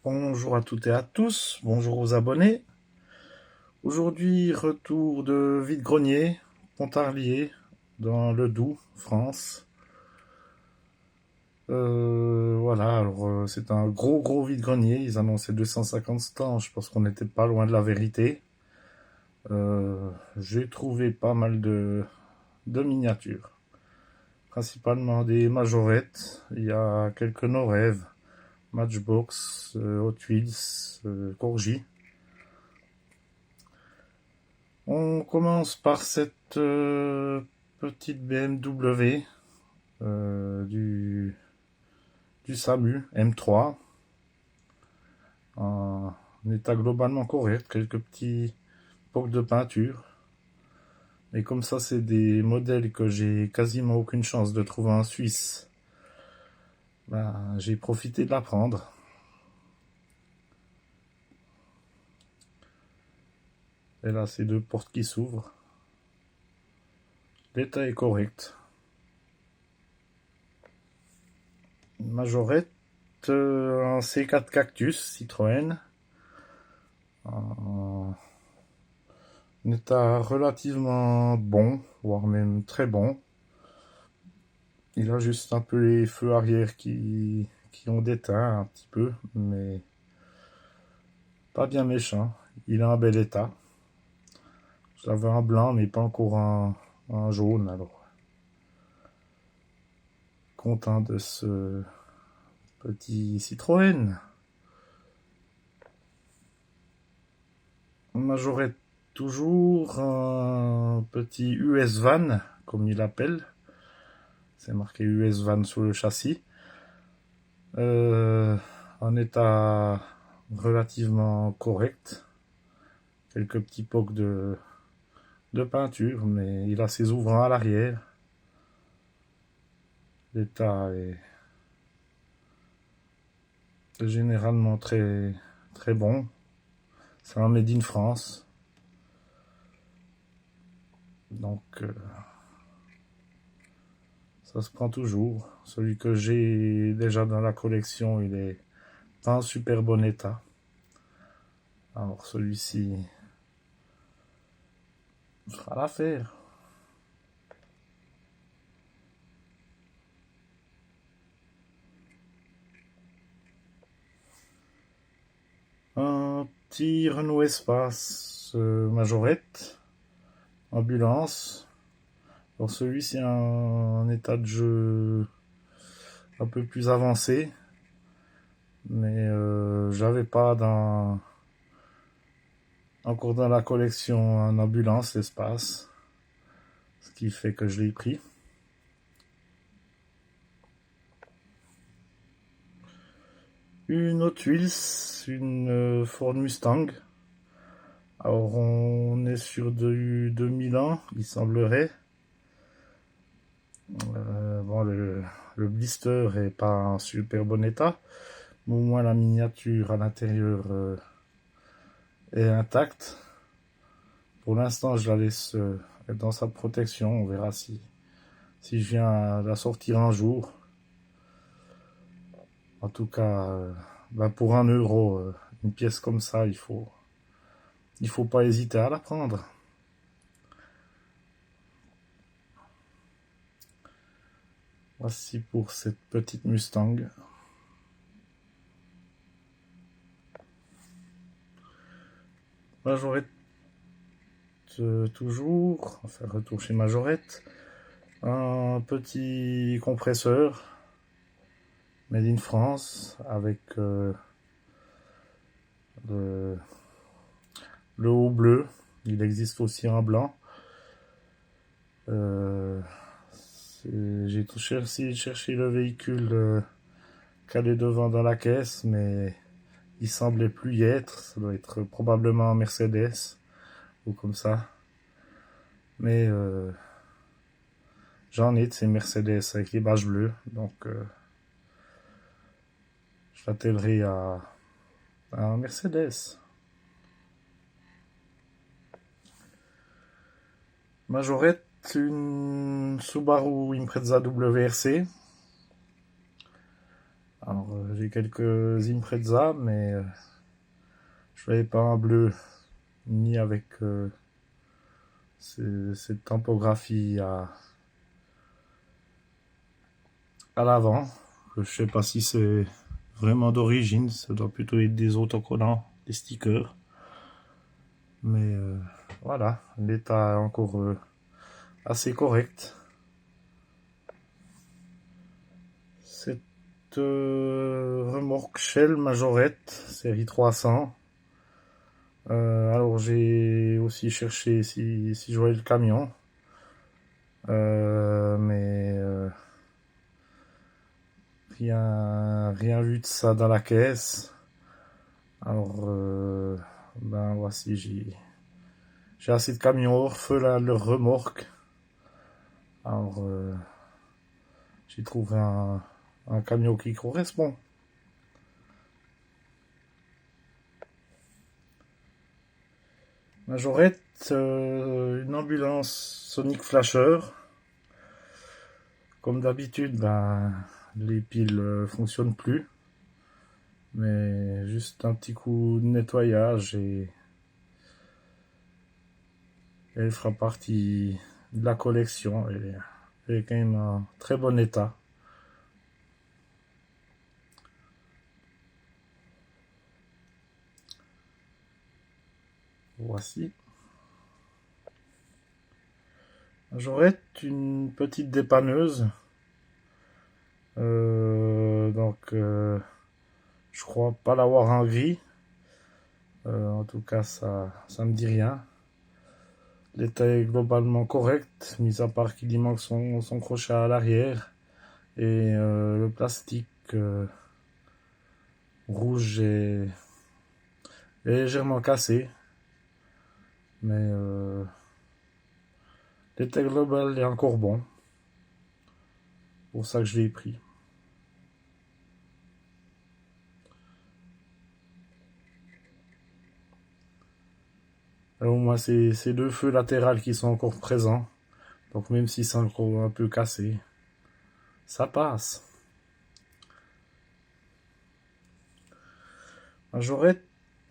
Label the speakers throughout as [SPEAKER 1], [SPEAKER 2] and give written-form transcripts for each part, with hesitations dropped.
[SPEAKER 1] Bonjour à toutes et à tous, bonjour aux abonnés. Aujourd'hui, retour de vide-grenier, Pontarlier, dans le Doubs, France. Voilà, alors c'est un gros vide-grenier, ils annonçaient 250 stands, je pense qu'on n'était pas loin de la vérité. J'ai trouvé pas mal de miniatures, principalement des majorettes, il y a quelques no-rêves, Matchbox, Hot Wheels, Corgi. On commence par cette petite BMW du SAMU M3 en état globalement correct, quelques petits pocs de peinture. Mais comme ça, c'est des modèles que j'ai quasiment aucune chance de trouver en Suisse. Ben, j'ai profité de la prendre. Et là, c'est deux portes qui s'ouvrent. L'état est correct. Une majorette en C4 Cactus Citroën. En état relativement bon, voire même très bon. Il a juste un peu les feux arrière qui ont déteint un petit peu, mais pas bien méchant. Il a un bel état. J'avais un blanc, mais pas encore un jaune, alors content de ce petit Citroën. Majorette toujours un petit US Van, comme il l'appelle. C'est marqué US Van sur le châssis. En état relativement correct. Quelques petits pocs de peinture, mais il a ses ouvrants à l'arrière. L'état est généralement très bon. C'est un Made in France. Donc, ça se prend toujours. Celui que j'ai déjà dans la collection, il est pas en super bon état. Alors, celui-ci fera l'affaire. Un petit Renault Espace Majorette, ambulance. Alors, celui-ci est en état de jeu un peu plus avancé, mais j'avais pas encore dans la collection en ambulance l'espace, ce qui fait que je l'ai pris. Une Hot Wheels, une Ford Mustang. Alors on est sur du 2000 ans, il semblerait. Bon, le blister est pas en super bon état, mais au moins la miniature à l'intérieur est intacte. Pour l'instant, je la laisse être dans sa protection. On verra si je viens à la sortir un jour. En tout cas, ben pour 1 euro, une pièce comme ça, il faut pas hésiter à la prendre. Voici pour cette petite Mustang. Majorette toujours, enfin retour chez Majorette. Un petit compresseur made in France avec le, le haut bleu. Il existe aussi en blanc. J'ai cherché le véhicule calé devant dans la caisse, mais il semblait plus y être. Ça doit être probablement un Mercedes ou comme ça. Mais j'en ai de ces Mercedes avec les badges bleus, donc je l'attellerai à un Mercedes. Majorette, une Subaru Impreza WRC. Alors j'ai quelques Impreza, mais je n'avais pas un bleu, ni avec cette typographie à l'avant. Je sais pas si c'est vraiment d'origine, ça doit plutôt être des autocollants, des stickers. Mais voilà, l'état est encore assez correct. Cette remorque Shell Majorette, série 300. Alors j'ai aussi cherché si je voyais le camion. Mais rien vu de ça dans la caisse. Alors ben voici, j'ai assez de camions orphelins, leur remorque. Alors j'ai trouvé un camion qui correspond. Majorette, une ambulance Sonic Flasher. Comme d'habitude, ben, les piles fonctionnent plus. Mais juste un petit coup de nettoyage et elle fera partie de la collection. Elle est quand même en très bon état. Voici. J'aurais une petite dépanneuse. Je crois pas l'avoir en gris. En tout cas, ça me dit rien. L'état est globalement correct, mis à part qu'il y manque son crochet à l'arrière. Et le plastique rouge est légèrement cassé. Mais l'état global est encore bon. Pour ça que je l'ai pris. Alors moi, c'est ces deux feux latérales qui sont encore présents. Donc même si c'est encore un peu cassé, ça passe. J'aurais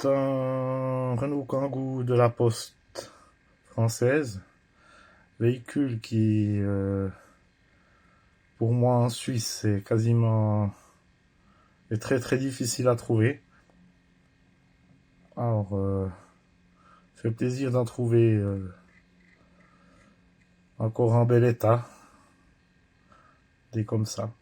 [SPEAKER 1] un Renault Kangoo de la Poste française. Véhicule qui, pour moi en Suisse, est très très difficile à trouver. Alors, fait plaisir d'en trouver encore en bel état. Des comme ça.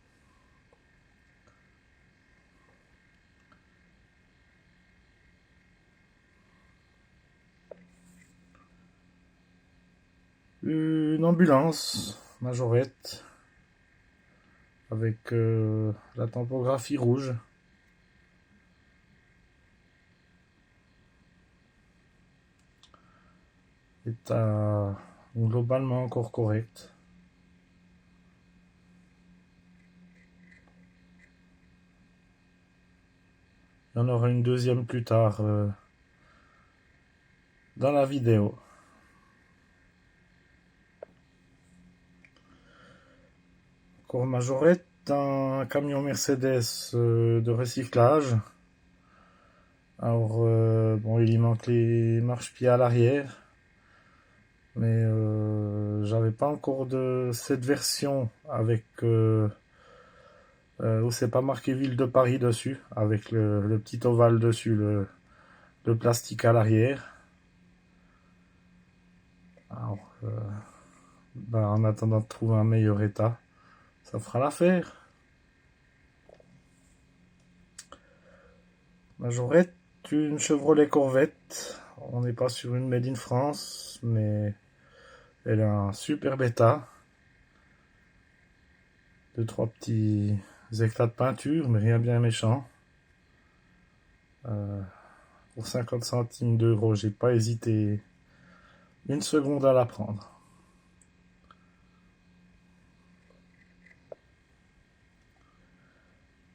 [SPEAKER 1] Une ambulance Majorette avec la typographie rouge. État globalement encore correct. Il y en aura une deuxième plus tard dans la vidéo. Encore Majorette, un camion Mercedes de recyclage. Alors, bon, il y manque les marchepieds à l'arrière. Mais j'avais pas encore de cette version avec où c'est pas marqué Ville de Paris dessus, avec le petit ovale dessus, le plastique à l'arrière. Alors, ben, en attendant de trouver un meilleur état, ça fera l'affaire. Majorette, une Chevrolet Corvette. On n'est pas sur une Made in France, mais elle a un super état. Deux, trois petits éclats de peinture, mais rien bien méchant. Pour 50 centimes d'euros, j'ai pas hésité une seconde à la prendre.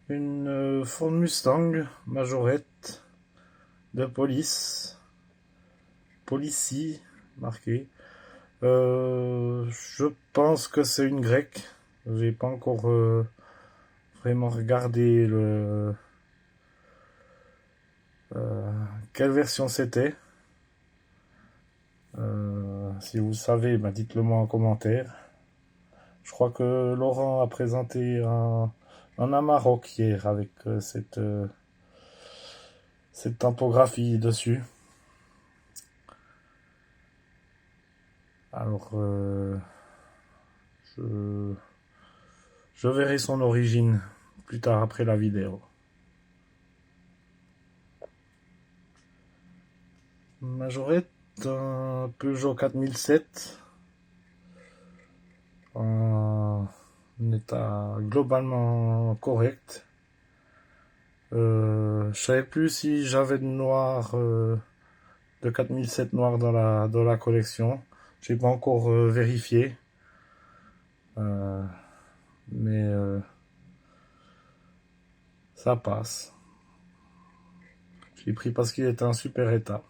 [SPEAKER 1] Une Ford Mustang Majorette de police. Policy marqué. Je pense que c'est une grecque. J'ai pas encore vraiment regarder quelle version c'était. Si vous savez, bah, dites-le moi en commentaire. Je crois que Laurent a présenté un Amarok hier avec cette typographie dessus. Alors, je, je verrai son origine plus tard après la vidéo. Majorette, un Peugeot 4007 en état globalement correct. Je savais plus si j'avais de noir, de 4007 noir dans la collection. J'ai pas encore vérifié. Mais ça passe. Je l'ai pris parce qu'il était en super état.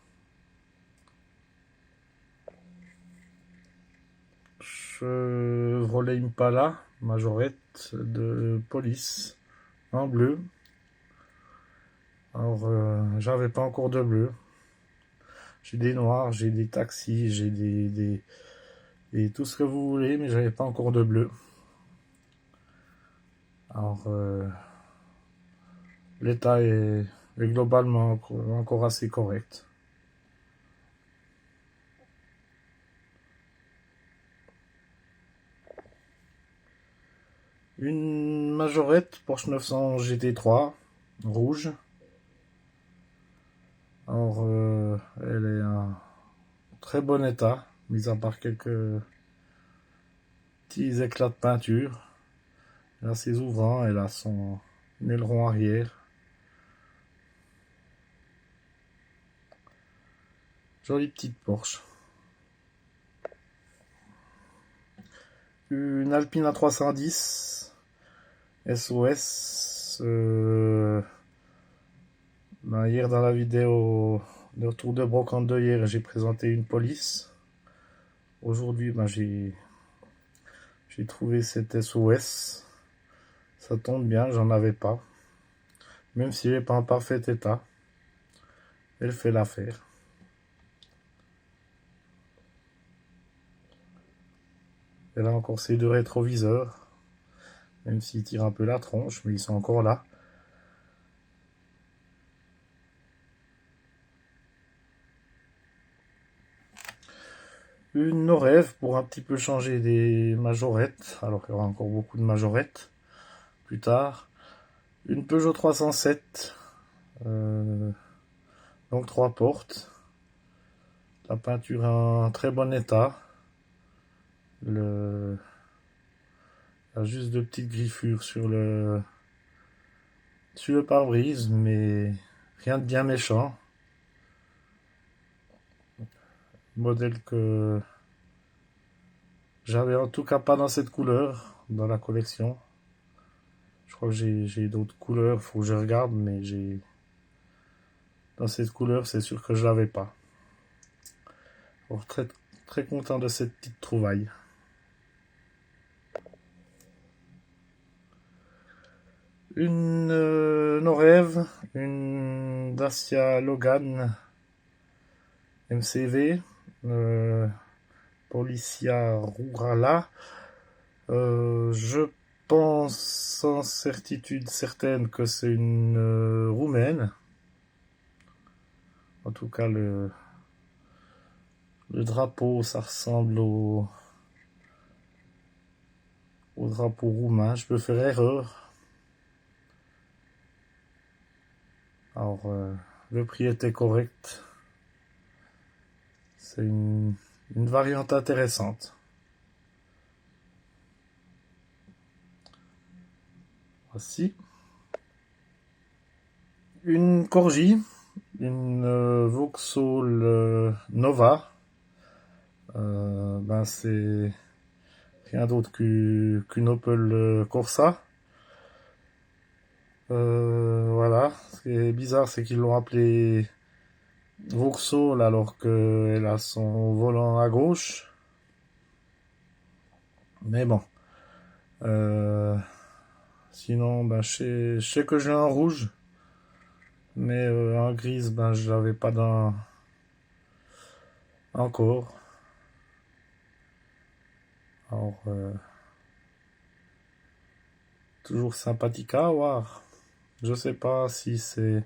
[SPEAKER 1] Chevrolet Impala, majorette de police en bleu. Alors, j'avais pas encore de bleu. J'ai des noirs, j'ai des taxis, j'ai et tout ce que vous voulez, mais j'avais pas encore de bleu. Alors, l'état est globalement encore assez correct. Une majorette Porsche 900 GT3 rouge. Alors, elle est en très bon état, mis à part quelques petits éclats de peinture. Elle a ses ouvrants, elle a son aileron arrière. Jolie petite Porsche. Une Alpine A310 SOS. Hier dans la vidéo de retour de brocante de hier, j'ai présenté une police. Aujourd'hui, j'ai trouvé cette SOS. Ça tombe bien, j'en avais pas. Même si elle n'est pas en parfait état, elle fait l'affaire. Elle a encore ses deux rétroviseurs, même s'ils tirent un peu la tronche, mais ils sont encore là. Une Norève pour un petit peu changer des majorettes, alors qu'il y aura encore beaucoup de majorettes plus tard. Une Peugeot 307, donc 3 portes. La peinture est en très bon état. Il y a juste de petites griffures sur le pare-brise, mais rien de bien méchant. Modèle que j'avais en tout cas pas dans cette couleur dans la collection. Je crois que j'ai d'autres couleurs, faut que je regarde, mais dans cette couleur, c'est sûr que je l'avais pas. Alors, très très content de cette petite trouvaille. Une Norève, une Dacia Logan MCV, Policia Rurala. Je pense en certitude certaine que c'est une roumaine. En tout cas, le drapeau, ça ressemble au drapeau roumain. Je peux faire erreur. Alors, le prix était correct. C'est une variante intéressante. Voici. Une Corgi, une Vauxhall Nova. C'est rien d'autre qu'une Opel Corsa. Voilà. Ce qui est bizarre, c'est qu'ils l'ont appelée Vauxhall alors qu'elle a son volant à gauche. Mais bon. Sinon, ben, je sais que j'ai un rouge, mais en grise, ben, je l'avais pas dans encore. Alors, toujours sympathique à voir. Je sais pas si c'est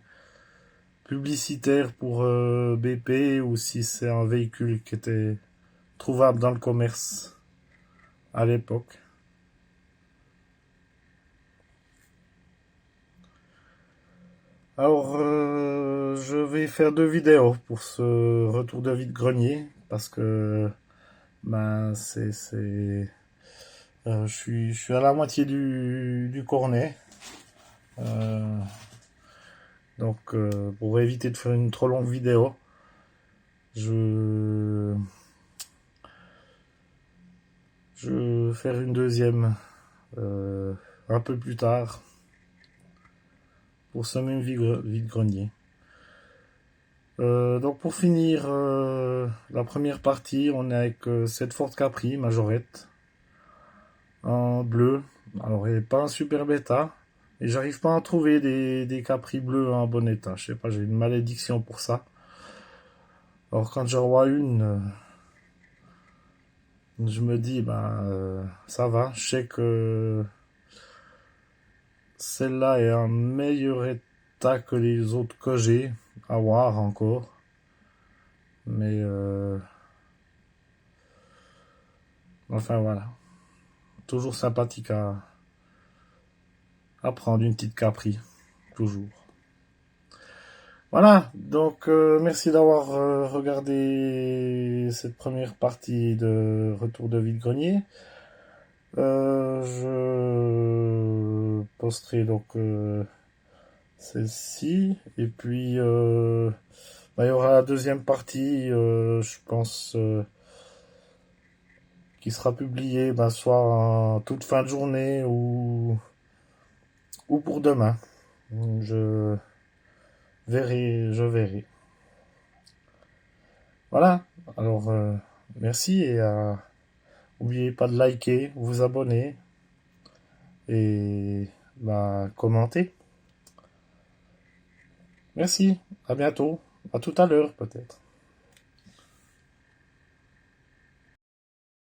[SPEAKER 1] publicitaire pour BP ou si c'est un véhicule qui était trouvable dans le commerce à l'époque. Alors, je vais faire 2 vidéos pour ce retour de vide-grenier parce que ben je suis à la moitié du cornet. Euh, donc, pour éviter de faire une trop longue vidéo, je je vais faire une deuxième un peu plus tard pour ce même vide-grenier. Donc pour finir la première partie, on est avec cette Ford Capri Majorette en bleu. Alors elle n'est pas un super bêta et j'arrive pas à trouver des Capri bleus en bon état. Je sais pas, j'ai une malédiction pour ça. Alors quand je vois une, je me dis ça va. Je sais que celle-là est en meilleur état que les autres que j'ai à voir encore. Mais enfin voilà. Toujours sympathique à prendre une petite Capri. Toujours. Voilà. Donc merci d'avoir regardé cette première partie de Retour de vide-grenier. Je posterai donc celle-ci. Et puis il y aura la deuxième partie, je pense, qui sera publiée soit en toute fin de journée ou pour demain. Je je verrai. Voilà. Alors, merci et n'oubliez pas de liker, vous abonner et commenter. Merci. À bientôt. À tout à l'heure peut-être.